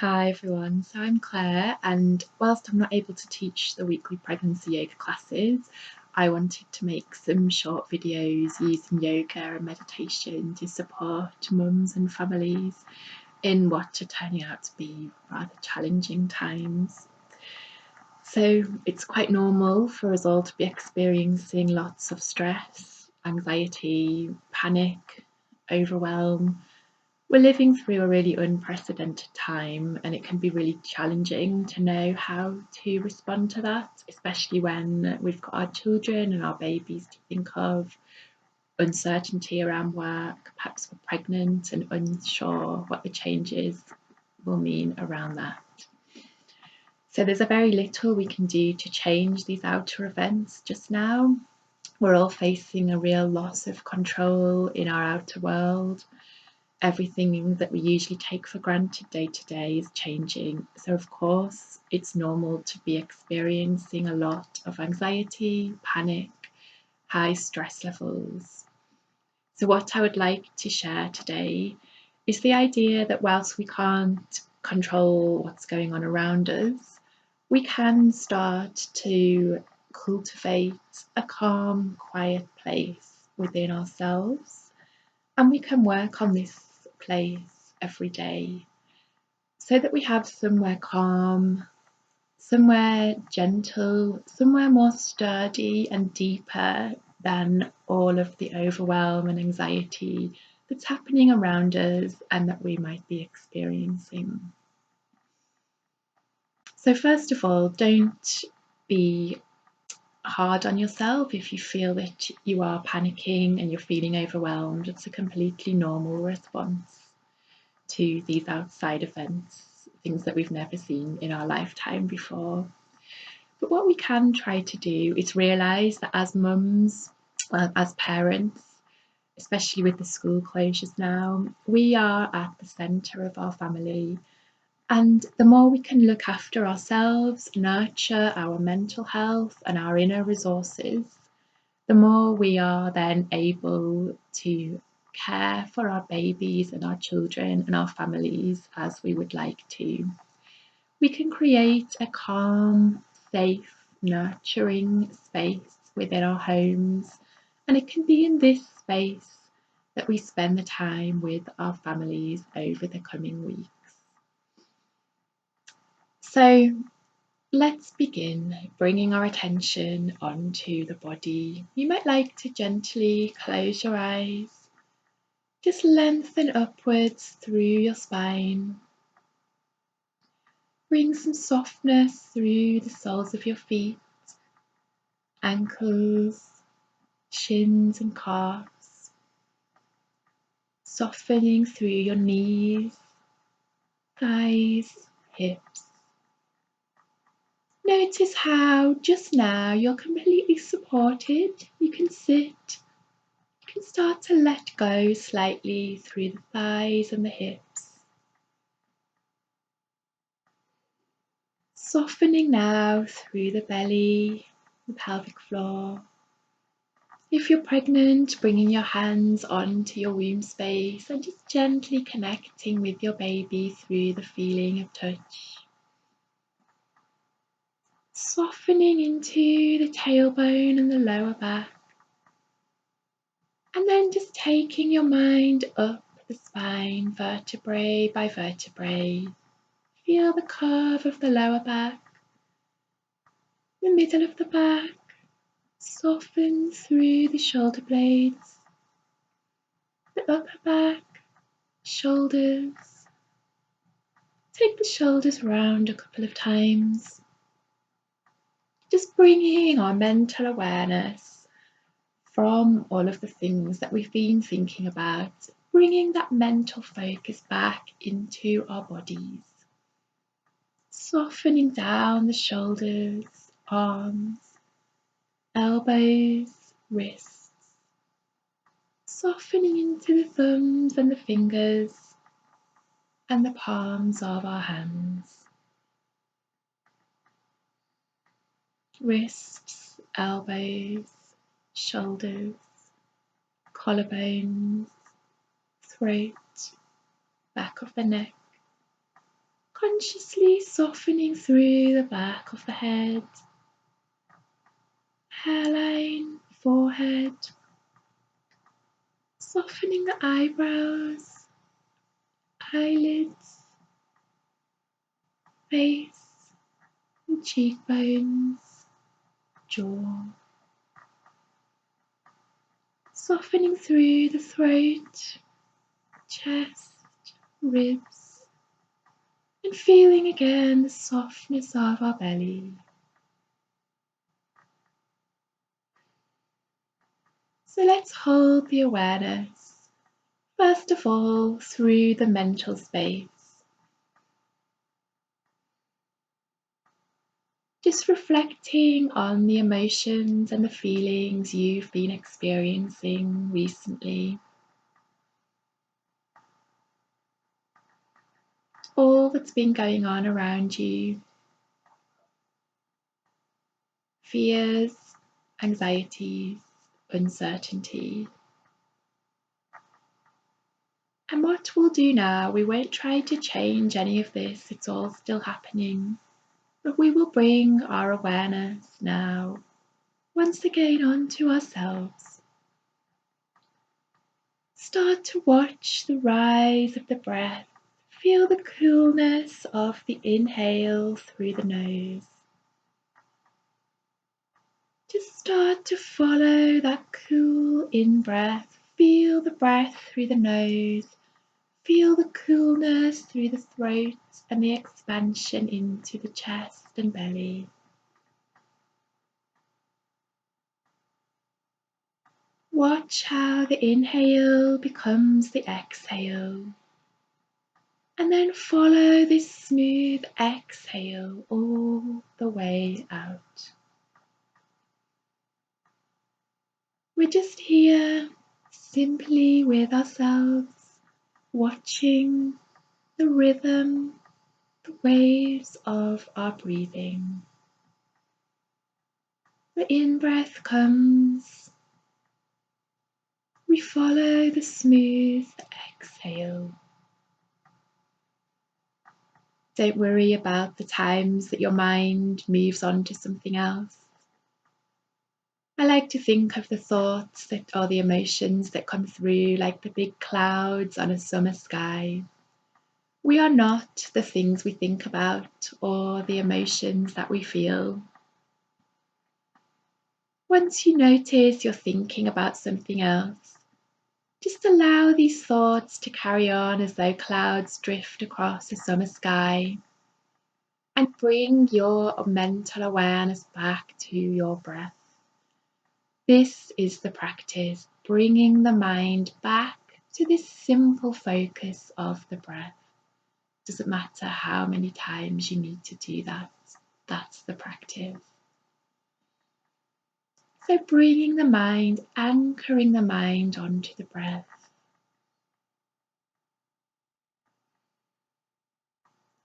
Hi everyone, so I'm Claire, and whilst I'm not able to teach the weekly pregnancy yoga classes, I wanted to make some short videos using yoga and meditation to support mums and families in what are turning out to be rather challenging times. So it's quite normal for us all to be experiencing lots of stress, anxiety, panic, overwhelm. We're living through a really unprecedented time, and it can be really challenging to know how to respond to that, especially when we've got our children and our babies to think of, uncertainty around work, perhaps we're pregnant and unsure what the changes will mean around that. So there's a very little we can do to change these outer events just now. We're all facing a real loss of control in our outer world. Everything that we usually take for granted day to day is changing. So, of course, it's normal to be experiencing a lot of anxiety, panic, high stress levels. So, what I would like to share today is the idea that whilst we can't control what's going on around us, we can start to cultivate a calm, quiet place within ourselves, and we can work on this place every day so that we have somewhere calm, somewhere gentle, somewhere more sturdy and deeper than all of the overwhelm and anxiety that's happening around us and that we might be experiencing. So, first of all, don't be hard on yourself if you feel that you are panicking and you're feeling overwhelmed. It's a completely normal response to these outside events, things that we've never seen in our lifetime before. But what we can try to do is realise that as mums, as parents, especially with the school closures now, we are at the centre of our family. And the more we can look after ourselves, nurture our mental health and our inner resources, the more we are then able to care for our babies and our children and our families as we would like to. We can create a calm, safe, nurturing space within our homes, and it can be in this space that we spend the time with our families over the coming weeks. So let's begin bringing our attention onto the body. You might like to gently close your eyes. Just lengthen upwards through your spine. Bring some softness through the soles of your feet, ankles, shins and calves. Softening through your knees, thighs, hips. Notice how just now you're completely supported. You can sit. You can start to let go slightly through the thighs and the hips. Softening now through the belly, the pelvic floor. If you're pregnant, bringing your hands onto your womb space and just gently connecting with your baby through the feeling of touch. Softening into the tailbone and the lower back. And then just taking your mind up the spine, vertebrae by vertebrae. Feel the curve of the lower back, the middle of the back. Soften through the shoulder blades, the upper back, shoulders. Take the shoulders round a couple of times. Just bringing our mental awareness from all of the things that we've been thinking about, bringing that mental focus back into our bodies. Softening down the shoulders, arms, elbows, wrists. Softening into the thumbs and the fingers and the palms of our hands. Wrists, elbows, shoulders, collarbones, throat, back of the neck, Consciously softening through the back of the head, hairline, forehead, softening the eyebrows, eyelids, face, and cheekbones, jaw. Softening through the throat, chest, ribs, and feeling again the softness of our belly. So let's hold the awareness, first of all, through the mental space. Just reflecting on the emotions and the feelings you've been experiencing recently. All that's been going on around you. Fears, anxieties, uncertainty. And what we'll do now, we won't try to change any of this, it's all still happening. But we will bring our awareness now once again onto ourselves. Start to watch the rise of the breath. Feel the coolness of the inhale through the nose. Just start to follow that cool in-breath. Feel the breath through the nose. Feel the coolness through the throat and the expansion into the chest and belly. Watch how the inhale becomes the exhale. And then follow this smooth exhale all the way out. We're just here simply with ourselves, watching the rhythm, the waves of our breathing. The in-breath comes, we follow the smooth exhale. Don't worry about the times that your mind moves on to something else. I like to think of the thoughts that or the emotions that come through like the big clouds on a summer sky. We are not the things we think about or the emotions that we feel. Once you notice you're thinking about something else, just allow these thoughts to carry on as though clouds drift across a summer sky, and bring your mental awareness back to your breath. This is the practice, bringing the mind back to this simple focus of the breath. Doesn't matter how many times you need to do that, that's the practice. So bringing the mind, anchoring the mind onto the breath.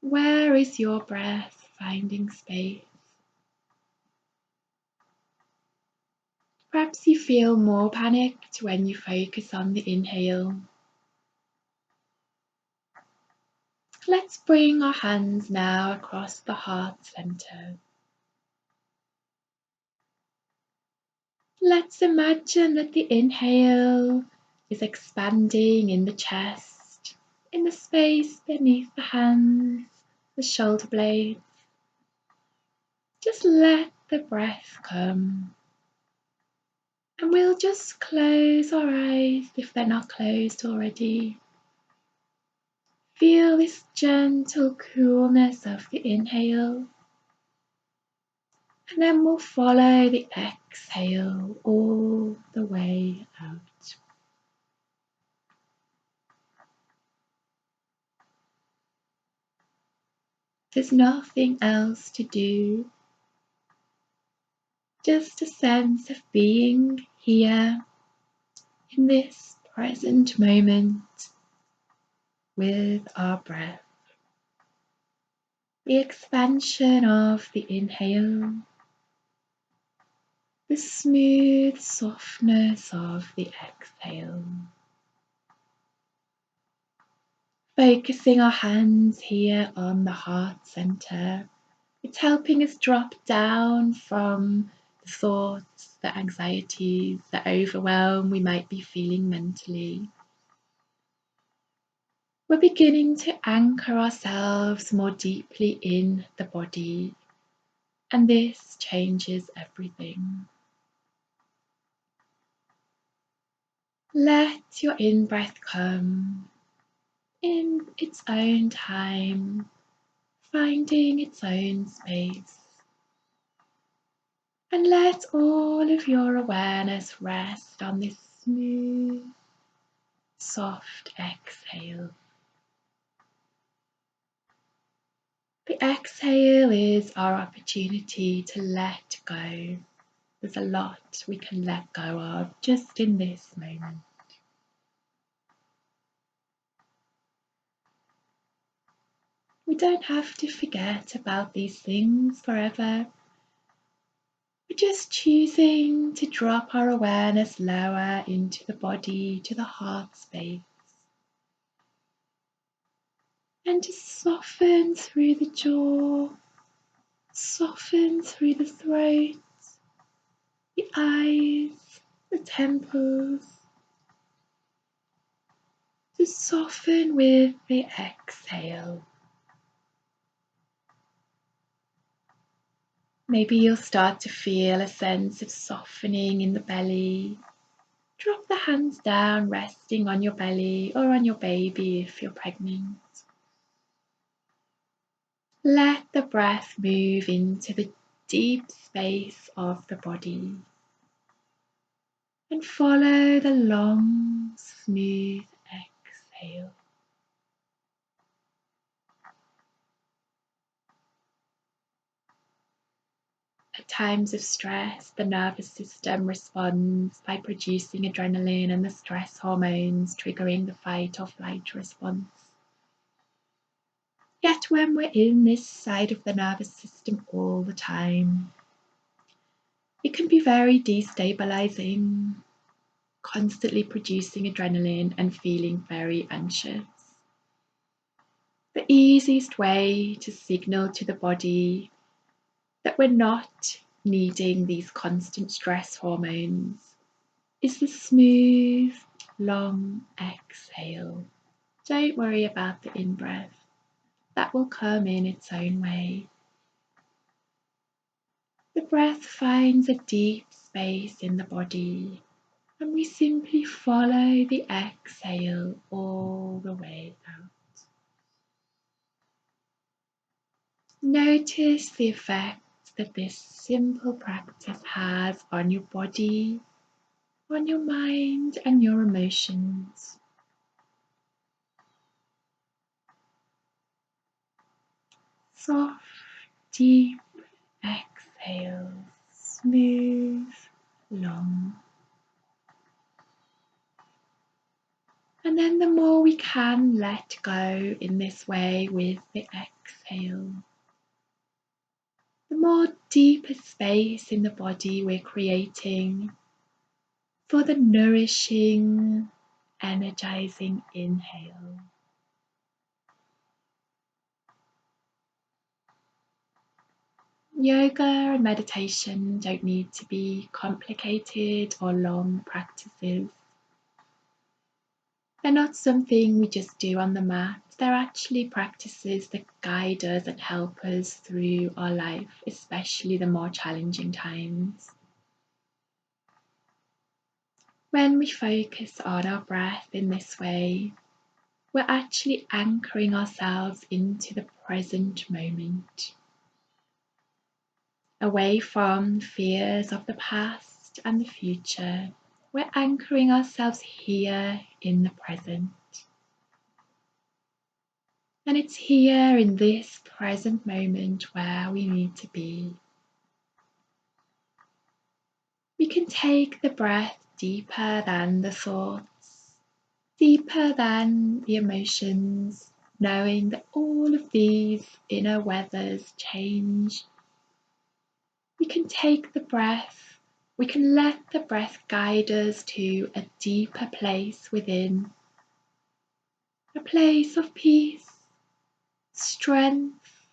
Where is your breath finding space? Perhaps you feel more panicked when you focus on the inhale. Let's bring our hands now across the heart center. Let's imagine that the inhale is expanding in the chest, in the space beneath the hands, the shoulder blades. Just let the breath come. And we'll just close our eyes if they're not closed already. Feel this gentle coolness of the inhale. And then we'll follow the exhale all the way out. There's nothing else to do. Just a sense of being here in this present moment with our breath. The expansion of the inhale, the smooth softness of the exhale. Focusing our hands here on the heart center. It's helping us drop down from the thoughts, the anxieties, the overwhelm we might be feeling mentally. We're beginning to anchor ourselves more deeply in the body, and this changes everything. Let your in-breath come in its own time, finding its own space. And let all of your awareness rest on this smooth, soft exhale. The exhale is our opportunity to let go. There's a lot we can let go of just in this moment. We don't have to forget about these things forever. We're just choosing to drop our awareness lower into the body, to the heart space. And to soften through the jaw, soften through the throat, the eyes, the temples. To soften with the exhale. Maybe you'll start to feel a sense of softening in the belly. Drop the hands down, resting on your belly or on your baby if you're pregnant. Let the breath move into the deep space of the body and follow the long, smooth exhale. At times of stress, the nervous system responds by producing adrenaline and the stress hormones, triggering the fight or flight response. Yet when we're in this side of the nervous system all the time, it can be very destabilizing, constantly producing adrenaline and feeling very anxious. The easiest way to signal to the body that we're not needing these constant stress hormones is the smooth, long exhale. Don't worry about the in-breath. That will come in its own way. The breath finds a deep space in the body, and we simply follow the exhale all the way out. Notice the effect that this simple practice has on your body, on your mind, and your emotions. Soft, deep exhale, smooth, long. And then the more we can let go in this way with the exhale, the more deeper space in the body we're creating for the nourishing, energizing inhale. Yoga and meditation don't need to be complicated or long practices. They're not something we just do on the mat. They're actually practices that guide us and help us through our life, especially the more challenging times. When we focus on our breath in this way, we're actually anchoring ourselves into the present moment, away from fears of the past and the future. We're anchoring ourselves here in the present. And it's here in this present moment where we need to be. We can take the breath deeper than the thoughts, deeper than the emotions, knowing that all of these inner weathers change. We can take the breath, we can let the breath guide us to a deeper place within, a place of peace, strength,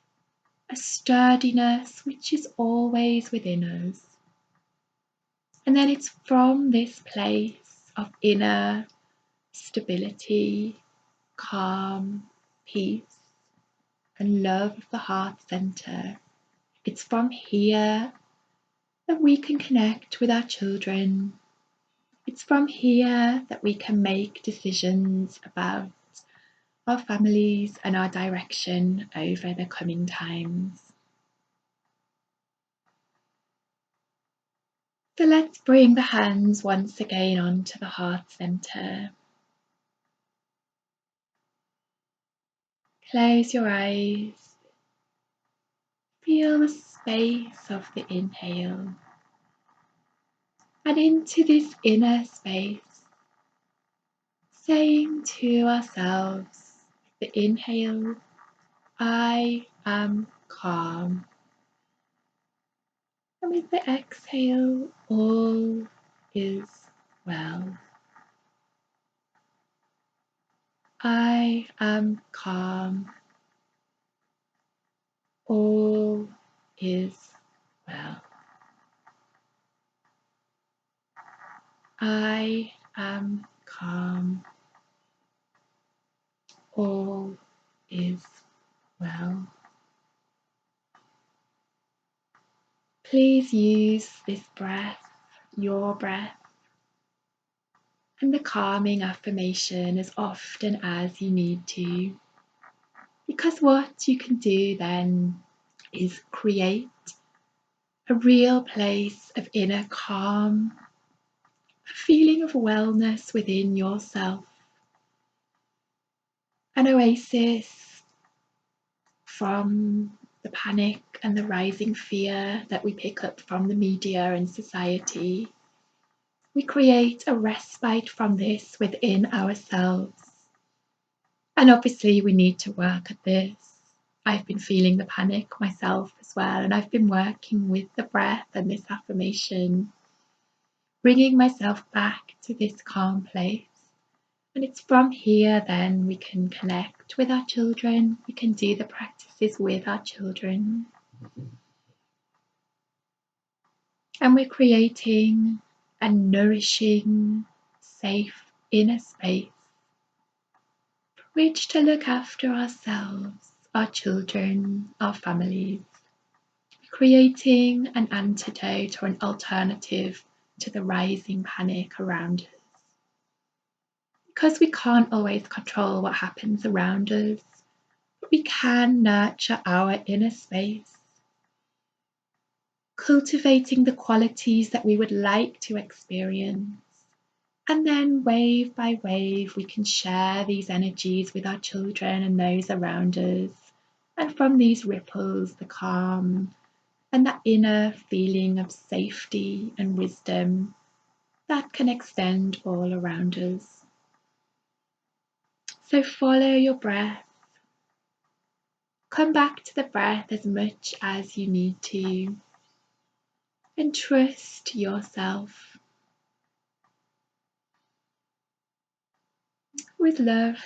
a sturdiness which is always within us. And then it's from this place of inner stability, calm, peace, and love of the heart center. It's from here that we can connect with our children. It's from here that we can make decisions about our families and our direction over the coming times. So let's bring the hands once again onto the heart center. Close your eyes. Feel the space of the inhale. And into this inner space, saying to ourselves, the inhale, I am calm. And with the exhale, all is well. I am calm. All is well. I am calm. All is well. Please use this breath, your breath, and the calming affirmation as often as you need to. Because what you can do then is create a real place of inner calm, a feeling of wellness within yourself, an oasis from the panic and the rising fear that we pick up from the media and society. We create a respite from this within ourselves. And obviously, we need to work at this. I've been feeling the panic myself as well, and I've been working with the breath and this affirmation, bringing myself back to this calm place. And it's from here then we can connect with our children, we can do the practices with our children. And we're creating a nourishing, safe inner space which to look after ourselves, our children, our families, creating an antidote or an alternative to the rising panic around us. Because we can't always control what happens around us, but we can nurture our inner space, cultivating the qualities that we would like to experience. And then wave by wave, we can share these energies with our children and those around us. And from these ripples, the calm and that inner feeling of safety and wisdom that can extend all around us. So follow your breath. Come back to the breath as much as you need to. And trust yourself. With love.